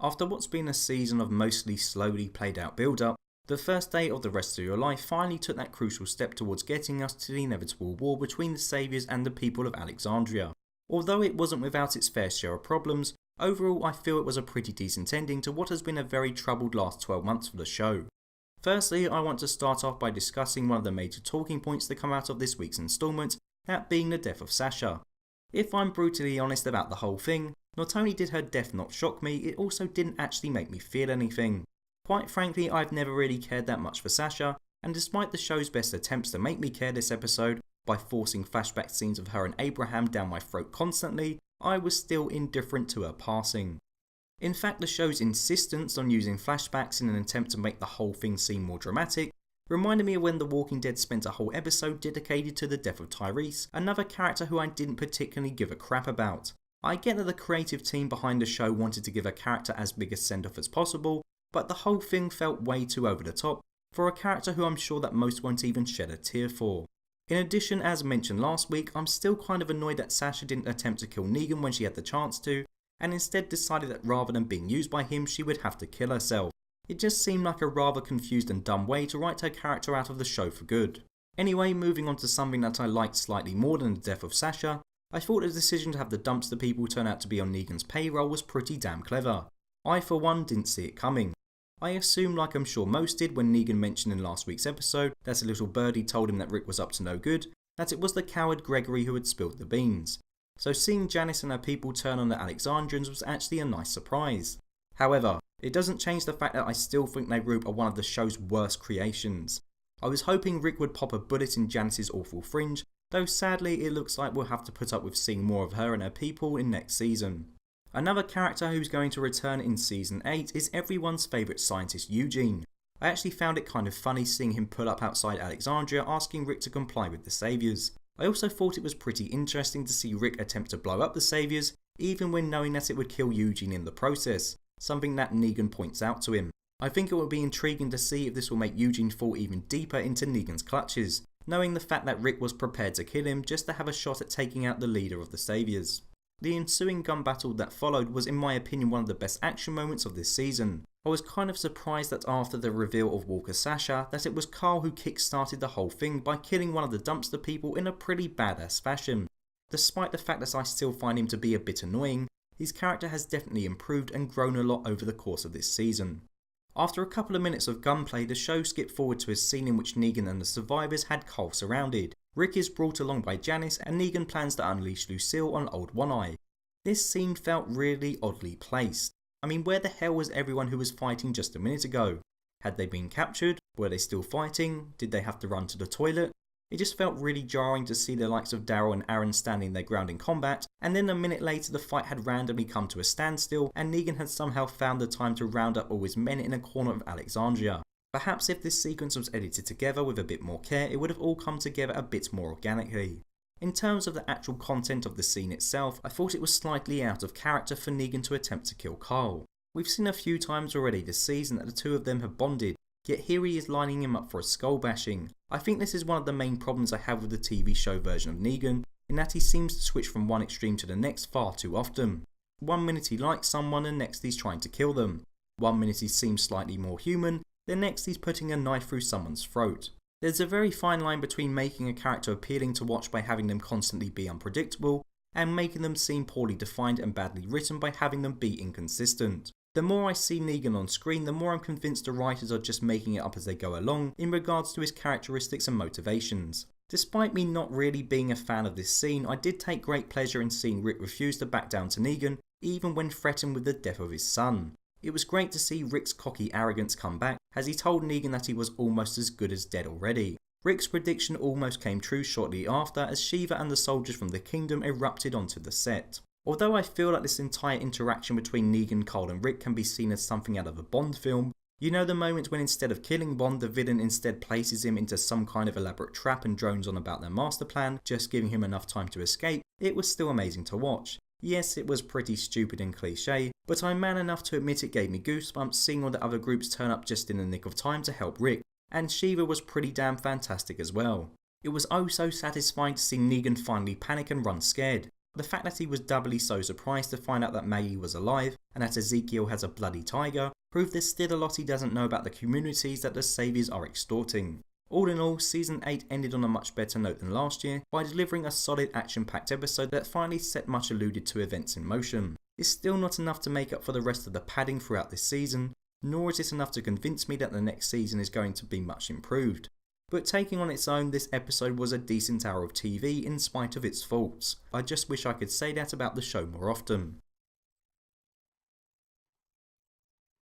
After what's been a season of mostly slowly played out build up, the first day of The Rest of Your Life finally took that crucial step towards getting us to the inevitable war between the Saviours and the people of Alexandria. Although it wasn't without its fair share of problems, overall I feel it was a pretty decent ending to what has been a very troubled last 12 months for the show. Firstly, I want to start off by discussing one of the major talking points that come out of this week's instalment, that being the death of Sasha. If I'm brutally honest about the whole thing, not only did her death not shock me, it also didn't actually make me feel anything. Quite frankly, I've never really cared that much for Sasha, and despite the show's best attempts to make me care this episode, by forcing flashback scenes of her and Abraham down my throat constantly, I was still indifferent to her passing. In fact, the show's insistence on using flashbacks in an attempt to make the whole thing seem more dramatic reminded me of when The Walking Dead spent a whole episode dedicated to the death of Tyrese, another character who I didn't particularly give a crap about. I get that the creative team behind the show wanted to give a character as big a send-off as possible, but the whole thing felt way too over the top for a character who I'm sure that most won't even shed a tear for. In addition, as mentioned last week, I'm still kind of annoyed that Sasha didn't attempt to kill Negan when she had the chance to, and instead decided that rather than being used by him, she would have to kill herself. It just seemed like a rather confused and dumb way to write her character out of the show for good. Anyway, moving on to something that I liked slightly more than the death of Sasha, I thought the decision to have the dumpster people turn out to be on Negan's payroll was pretty damn clever. I for one didn't see it coming. I assumed, like I'm sure most did when Negan mentioned in last week's episode that a little birdie told him that Rick was up to no good, that it was the coward Gregory who had spilled the beans. So seeing Janice and her people turn on the Alexandrians was actually a nice surprise. However, it doesn't change the fact that I still think their group are one of the show's worst creations. I was hoping Rick would pop a bullet in Janice's awful fringe, though sadly it looks like we'll have to put up with seeing more of her and her people in next season. Another character who's going to return in season 8 is everyone's favourite scientist Eugene. I actually found it kind of funny seeing him pull up outside Alexandria asking Rick to comply with the Saviours. I also thought it was pretty interesting to see Rick attempt to blow up the Saviours, even when knowing that it would kill Eugene in the process, something that Negan points out to him. I think it will be intriguing to see if this will make Eugene fall even deeper into Negan's clutches, knowing the fact that Rick was prepared to kill him just to have a shot at taking out the leader of the Saviours. The ensuing gun battle that followed was in my opinion one of the best action moments of this season. I was kind of surprised that after the reveal of Walker Sasha that it was Carl who kick-started the whole thing by killing one of the dumpster people in a pretty badass fashion. Despite the fact that I still find him to be a bit annoying, his character has definitely improved and grown a lot over the course of this season. After a couple of minutes of gunplay, the show skipped forward to a scene in which Negan and the survivors had Carl surrounded. Rick is brought along by Janice and Negan plans to unleash Lucille on Old One Eye. This scene felt really oddly placed. I mean, where the hell was everyone who was fighting just a minute ago? Had they been captured? Were they still fighting? Did they have to run to the toilet? It just felt really jarring to see the likes of Daryl and Aaron standing their ground in combat, and then a minute later the fight had randomly come to a standstill and Negan had somehow found the time to round up all his men in a corner of Alexandria. Perhaps if this sequence was edited together with a bit more care, it would have all come together a bit more organically. In terms of the actual content of the scene itself, I thought it was slightly out of character for Negan to attempt to kill Carl. We've seen a few times already this season that the two of them have bonded, yet here he is lining him up for a skull bashing. I think this is one of the main problems I have with the TV show version of Negan, in that he seems to switch from one extreme to the next far too often. One minute he likes someone and next he's trying to kill them. One minute he seems slightly more human, then next he's putting a knife through someone's throat. There's a very fine line between making a character appealing to watch by having them constantly be unpredictable, and making them seem poorly defined and badly written by having them be inconsistent. The more I see Negan on screen, the more I'm convinced the writers are just making it up as they go along in regards to his characteristics and motivations. Despite me not really being a fan of this scene, I did take great pleasure in seeing Rick refuse to back down to Negan, even when threatened with the death of his son. It was great to see Rick's cocky arrogance come back, as he told Negan that he was almost as good as dead already. Rick's prediction almost came true shortly after, as Shiva and the soldiers from the kingdom erupted onto the set. Although I feel like this entire interaction between Negan, Carl and Rick can be seen as something out of a Bond film, you know, the moment when instead of killing Bond, the villain instead places him into some kind of elaborate trap and drones on about their master plan, just giving him enough time to escape, it was still amazing to watch. Yes, it was pretty stupid and cliche, but I'm man enough to admit it gave me goosebumps seeing all the other groups turn up just in the nick of time to help Rick, and Shiva was pretty damn fantastic as well. It was oh so satisfying to see Negan finally panic and run scared. The fact that he was doubly so surprised to find out that Maggie was alive and that Ezekiel has a bloody tiger proved there's still a lot he doesn't know about the communities that the Saviours are extorting. All in all, Season 8 ended on a much better note than last year by delivering a solid action-packed episode that finally set much alluded to events in motion. It's still not enough to make up for the rest of the padding throughout this season, nor is it enough to convince me that the next season is going to be much improved. But taking on its own, this episode was a decent hour of TV in spite of its faults. I just wish I could say that about the show more often.